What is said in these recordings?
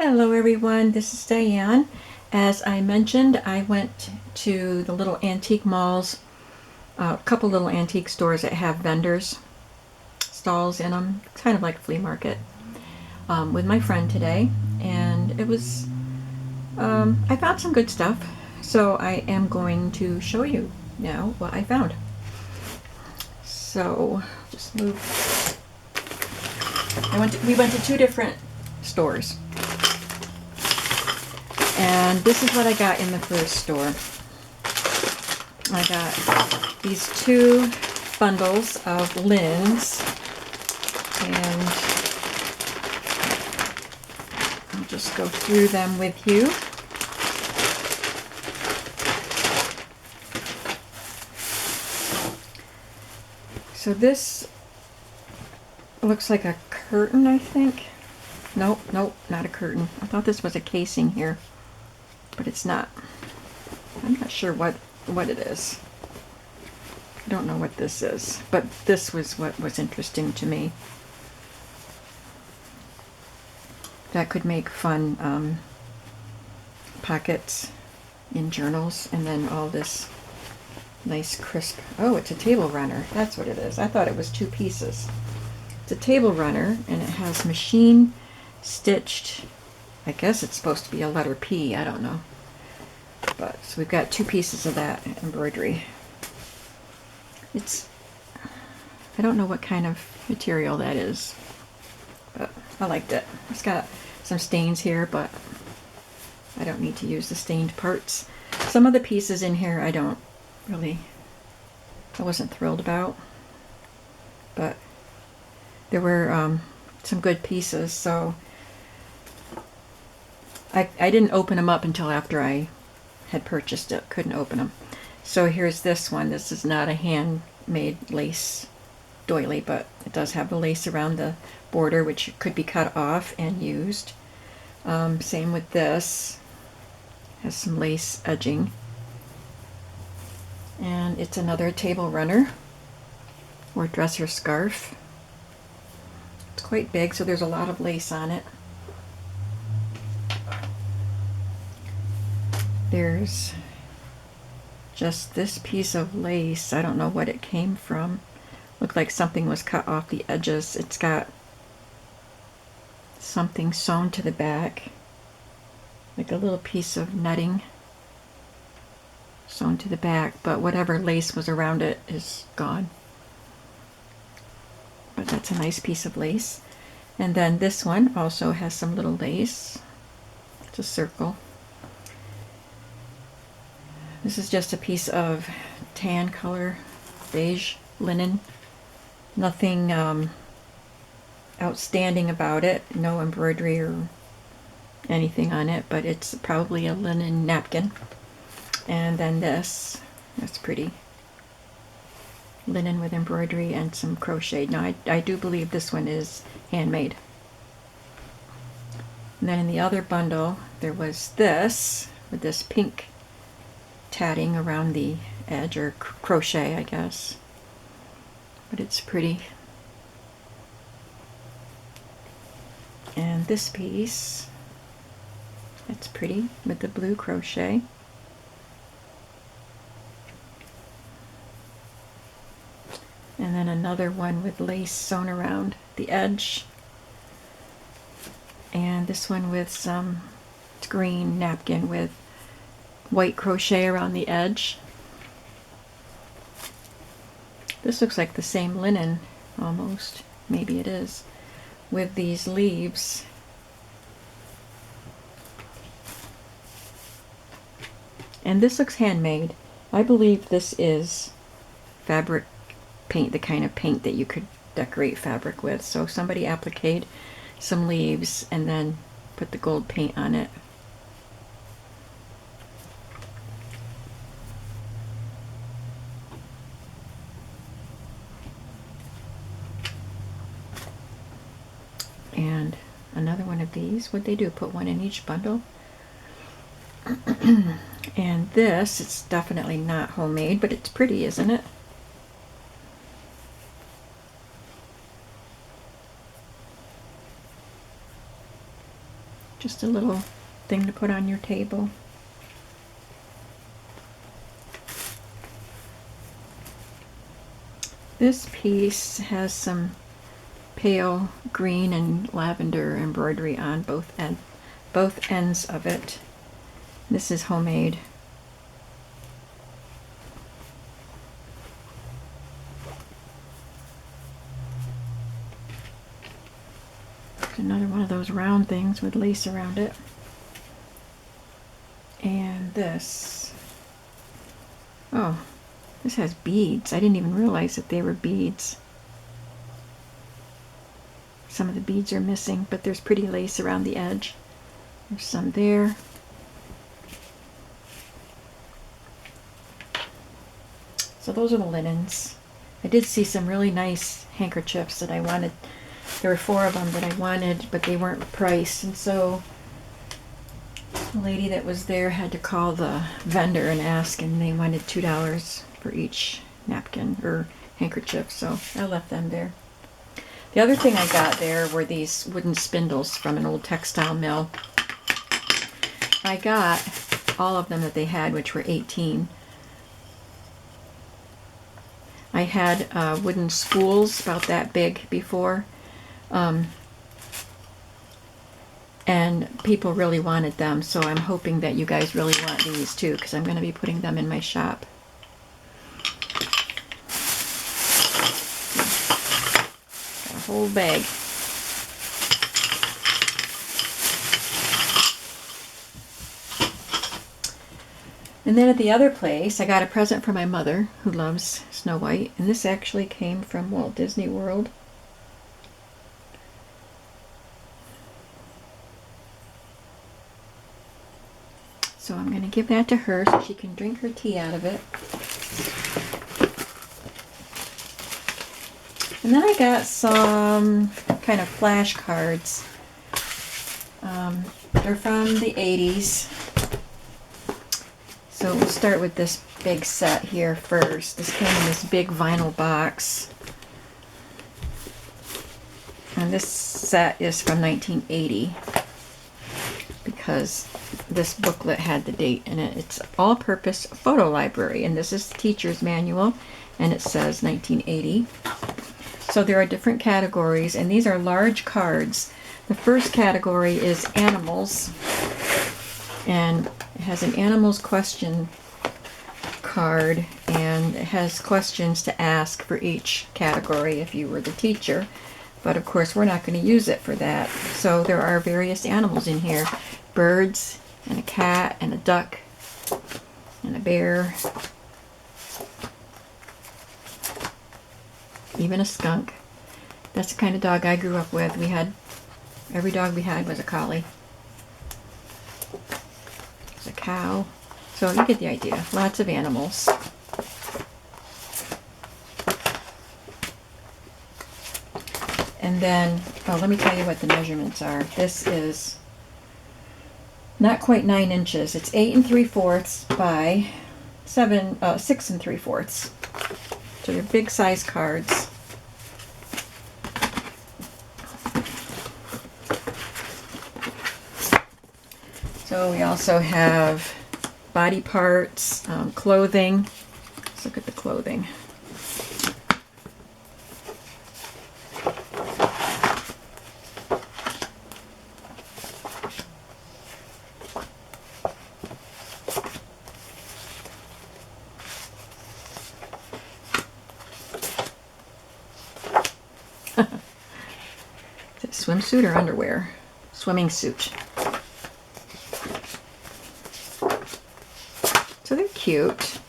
Hello everyone, this is Diane. As I mentioned, I went to the little antique malls, a couple little antique stores that have vendors, stalls in them, kind of like a flea market, with my friend today. And I found some good stuff. So I am going to show you now what I found. So, just move. We went to two different stores. And this is what I got in the first store. I got these two bundles of linens, and I'll just go through them with you. So this looks like a curtain, I think. Nope, not a curtain. I thought this was a casing here, but it's not. I'm not sure what it is. I don't know what this is, but this was what was interesting to me. That could make fun pockets in journals, and then all this nice crisp. Oh, it's a table runner. That's what it is. I thought it was two pieces. It's a table runner, and it has machine stitched. I guess it's supposed to be a letter P. I don't know. But so we've got two pieces of that embroidery. I don't know what kind of material that is, but I liked it. It's got some stains here, but I don't need to use the stained parts. Some of the pieces in here I wasn't thrilled about, but there were some good pieces, so I didn't open them up until after I had purchased it. Couldn't open them. So here's this one. This is not a handmade lace doily, but it does have the lace around the border, which could be cut off and used. Same with this. Has some lace edging. And it's another table runner or dresser scarf. It's quite big, so there's a lot of lace on it. There's just this piece of lace. I don't know what it came from. Looked like something was cut off the edges. It's got something sewn to the back, like a little piece of netting sewn to the back, but whatever lace was around it is gone. But that's a nice piece of lace. And then this one also has some little lace. It's a circle. This is just a piece of tan color, beige linen. Nothing outstanding about it. No embroidery or anything on it, but it's probably a linen napkin. And then that's pretty. Linen with embroidery and some crochet. Now I do believe this one is handmade. And then in the other bundle there was this with this pink tatting around the edge, or crochet, I guess. But it's pretty. And this piece, it's pretty with the blue crochet. And then another one with lace sewn around the edge. And this one with some green napkin with white crochet around the edge. This looks like the same linen almost. Maybe it is. With these leaves. And this looks handmade. I believe this is fabric paint, the kind of paint that you could decorate fabric with. So somebody appliqued some leaves and then put the gold paint on it. And another one of these. What'd they do? Put one in each bundle? And this, it's definitely not homemade, but it's pretty, isn't it? Just a little thing to put on your table. This piece has some pale green and lavender embroidery on both ends of it. This is homemade. Another one of those round things with lace around it. And this, oh, this has beads. I didn't even realize that they were beads. Some of the beads are missing, but there's pretty lace around the edge. There's some there. So those are the linens. I did see some really nice handkerchiefs that I wanted. There were 4 of them that I wanted, but they weren't priced, and so the lady that was there had to call the vendor and ask, and they wanted $2 for each napkin or handkerchief, so I left them there. The other thing I got there were these wooden spindles from an old textile mill. I got all of them that they had, which were 18. I had wooden spools about that big before. And people really wanted them, so I'm hoping that you guys really want these too, because I'm going to be putting them in my shop. Got a whole bag. And then at the other place, I got a present for my mother, who loves Snow White, and this actually came from Walt Disney World. So I'm going to give that to her so she can drink her tea out of it. And then I got some kind of flashcards. They're from the 80s. So we'll start with this big set here first. This came in this big vinyl box. And this set is from 1980 because this booklet had the date in it. It's all-purpose photo library, and this is the teacher's manual, and it says 1980. So there are different categories, and these are large cards. The first category is animals, and it has an animals question card, and it has questions to ask for each category if you were the teacher. But of course we're not going to use it for that. So there are various animals in here. Birds, and a cat, and a duck, and a bear, even a skunk. That's the kind of dog I grew up with. Every dog we had was a collie. There's a cow. So you get the idea. Lots of animals. And then, let me tell you what the measurements are. This is not quite 9 inches. It's 8 3/4 by 6 3/4. So they're big size cards. So we also have body parts, clothing. Let's look at the clothing. Swimsuit or underwear? Swimming suit. So they're cute.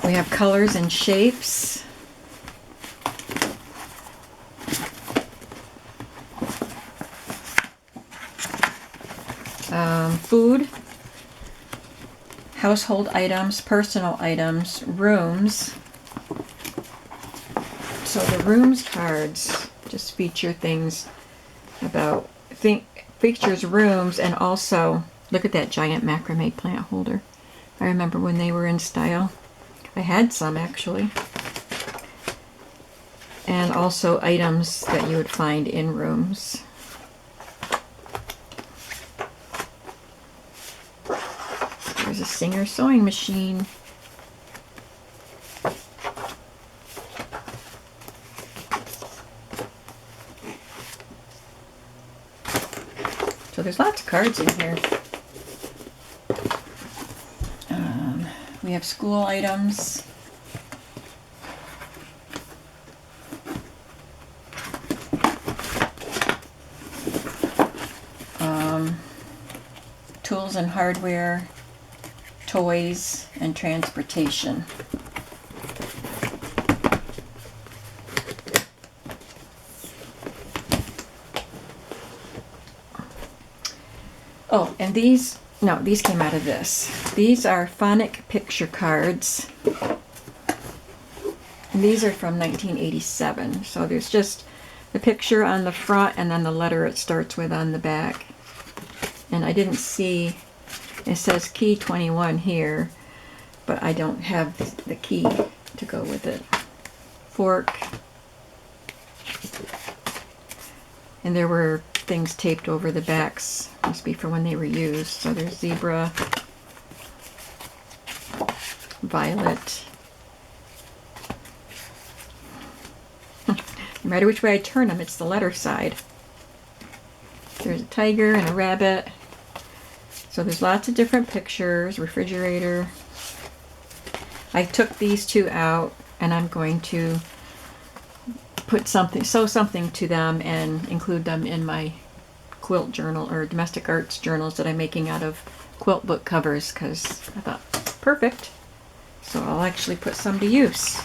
We have colors and shapes. Food. Household items, personal items, rooms. So the rooms cards just feature things about, features rooms, and also, look at that giant macrame plant holder. I remember when they were in style. I had some actually. and also items that you would find in rooms. There's a Singer sewing machine. So there's lots of cards in here. We have school items. Tools and hardware, toys, and transportation. Oh, and these came out of this. These are phonic picture cards. And these are from 1987. So there's just the picture on the front and then the letter it starts with on the back. And I didn't see, it says key 21 here, but I don't have the key to go with it. Fork. And there were things taped over the backs. Must be for when they were used. So there's zebra, violet. No matter which way I turn them, it's the letter side. There's a tiger and a rabbit. So there's lots of different pictures. Refrigerator. I took these two out, and I'm going to put something, sew something to them, and include them in my quilt journal or domestic arts journals that I'm making out of quilt book covers, because I thought, perfect. So I'll actually put some to use.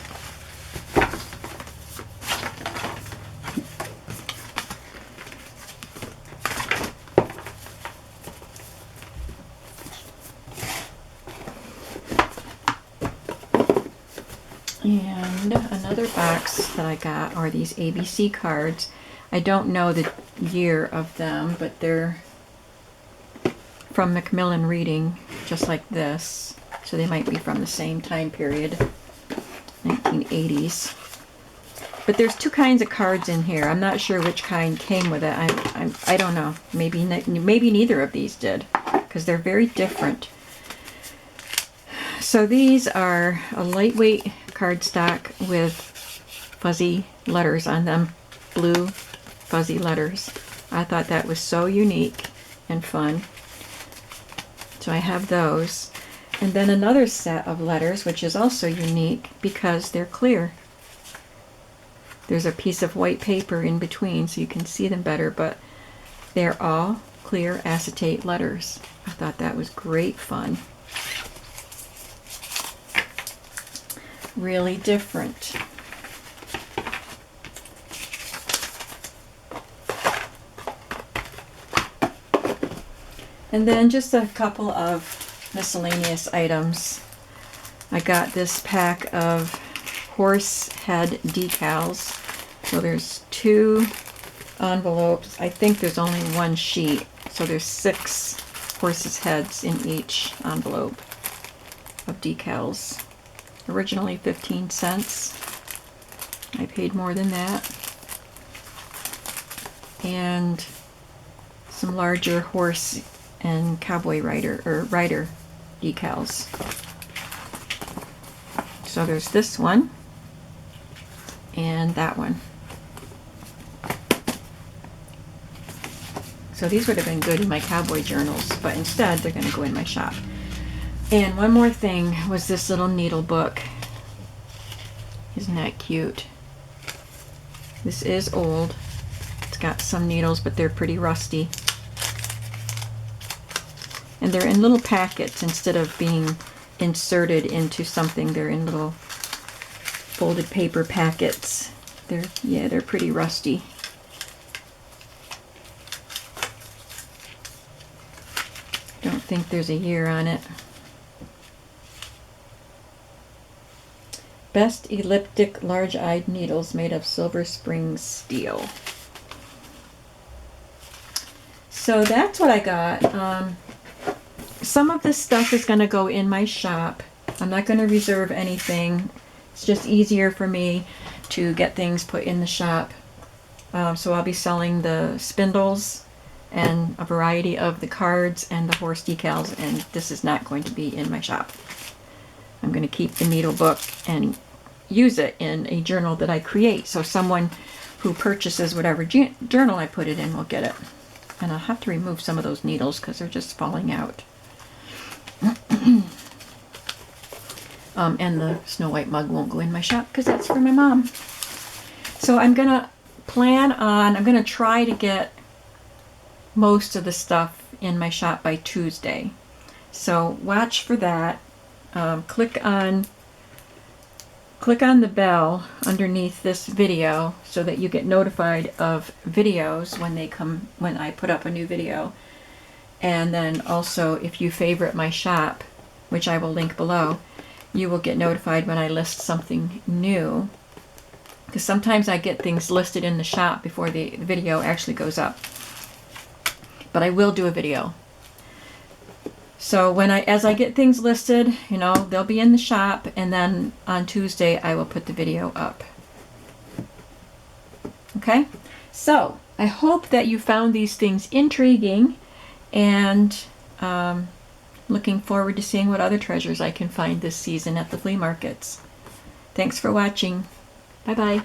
And another box that I got are these ABC cards. I don't know the year of them, but they're from Macmillan Reading, just like this. So they might be from the same time period, 1980s. But there's two kinds of cards in here. I'm not sure which kind came with it. I don't know. Maybe neither of these did, because they're very different. So these are a lightweight cardstock with fuzzy letters on them, blue fuzzy letters. I thought that was so unique and fun. So I have those. And then another set of letters, which is also unique because they're clear. There's a piece of white paper in between so you can see them better, but they're all clear acetate letters. I thought that was great fun. Really different. And then just a couple of miscellaneous items. I got this pack of horse head decals. So there's 2 envelopes. I think there's only 1 sheet. So there's 6 horses' heads in each envelope of decals. Originally 15 cents. I paid more than that. And some larger horse and cowboy rider decals. So there's this one and that one. So these would have been good in my cowboy journals, but instead they're going to go in my shop. And one more thing was this little needle book. Isn't that cute? This is old. It's got some needles, but they're pretty rusty. And they're in little packets instead of being inserted into something. They're in little folded paper packets. They're pretty rusty. Don't think there's a year on it. Best elliptic large-eyed needles made of Silver Spring steel. So that's what I got. Some of this stuff is going to go in my shop. I'm not going to reserve anything. It's just easier for me to get things put in the shop. So I'll be selling the spindles and a variety of the cards and the horse decals, and this is not going to be in my shop. I'm going to keep the needle book and use it in a journal that I create, so someone who purchases whatever journal I put it in will get it. And I'll have to remove some of those needles because they're just falling out. And the Snow White mug won't go in my shop because that's for my mom. So I'm going to I'm going to try to get most of the stuff in my shop by Tuesday. So watch for that. Click on the bell underneath this video so that you get notified of videos when I put up a new video. And then also, if you favorite my shop, which I will link below, you will get notified when I list something new. Because sometimes I get things listed in the shop before the video actually goes up. But I will do a video. So as I get things listed, they'll be in the shop, and then on Tuesday I will put the video up. Okay? So I hope that you found these things intriguing, and looking forward to seeing what other treasures I can find this season at the flea markets. Thanks for watching. Bye-bye.